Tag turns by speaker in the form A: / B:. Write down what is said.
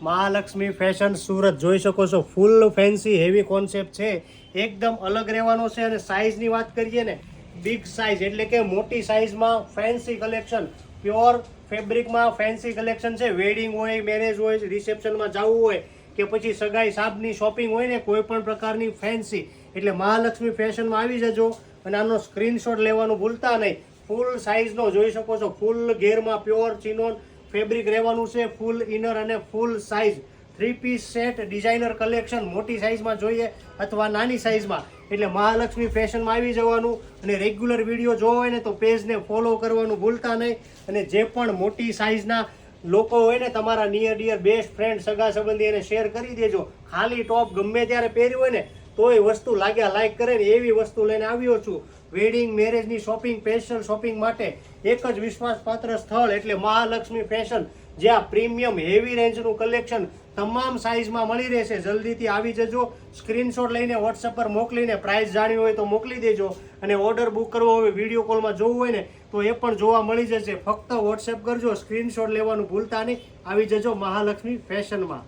A: Mahalakshmi fashion Surat જોઈ શકો છો, ફૂલ ફેન્સી હેવી કોન્સેપ્ટ છે, એકદમ અલગ રહેવાનો છે. અને સાઇઝની વાત કરીએ ને, બિગ સાઇઝ એટલે કે મોટી સાઇઝમાં ફેન્સી કલેક્શન, પ્યોર ફેબ્રિકમાં ફેન્સી કલેક્શન છે. વેડિંગ હોય, મેરેજ હોય, રિસેપ્શનમાં જવું હોય કે પછી સગાઈ સાબની શોપિંગ હોય ને, કોઈ પણ પ્રકારની ફેન્સી એટલે મહાલક્ષ્મી ફેશનમાં આવી જજો. અને આનો સ્ક્રીનશોટ લેવાનું ભૂલતા નહીં. ફૂલ સાઇઝનો જોઈ શકો છો, ફૂલ ઘેરમાં પ્યોર ચિનોન ફેબ્રિક રહેવાનું છે, ફૂલ ઇનર અને full size 3 piece set designer collection. મોટી સાઇઝમાં જોઈએ અથવા નાની સાઇઝમાં એટલે મહાલક્ષ્મી ફેશનમાં આવી જવાનું. અને રેગ્યુલર વિડીયો જોવો હોય ને તો પેજને ફોલો કરવાનું ભૂલતા નહીં. અને જે પણ મોટી સાઇઝના લોકો હોય ને, તમારા નિયર ડિયર બેસ્ટ ફ્રેન્ડ સગા સંબંધી એને શેર કરી દેજો. ખાલી ટોપ ગમે ત્યારે પહેર્યું હોય ને તોય વસ્તુ લાગ્યા લાઈક કરે ને એવી વસ્તુ લઈને આવ્યો છું. વેડિંગ મેરેજની શોપિંગ, સ્પેશિયલ શોપિંગ માટે એક જ વિશ્વાસપાત્ર સ્થળ એટલે મહાલક્ષ્મી ફેશન, જ્યાં પ્રીમિયમ હેવી રેન્જનું કલેક્શન તમામ સાઇઝમાં મળી રહેશે. જલ્દીથી આવી જજો. સ્ક્રીનશોટ લઈને વોટ્સએપ પર મોકલીને પ્રાઇસ જાણવી હોય તો મોકલી દેજો. અને ઓર્ડર બુક કરવો હોય, વિડીયો કોલમાં જોવું હોય ને તો એ પણ જોવા મળી જશે. ફક્ત વોટ્સએપ કરજો, સ્ક્રીનશોટ લેવાનું ભૂલતા નહીં. આવી જજો મહાલક્ષ્મી ફેશનમાં.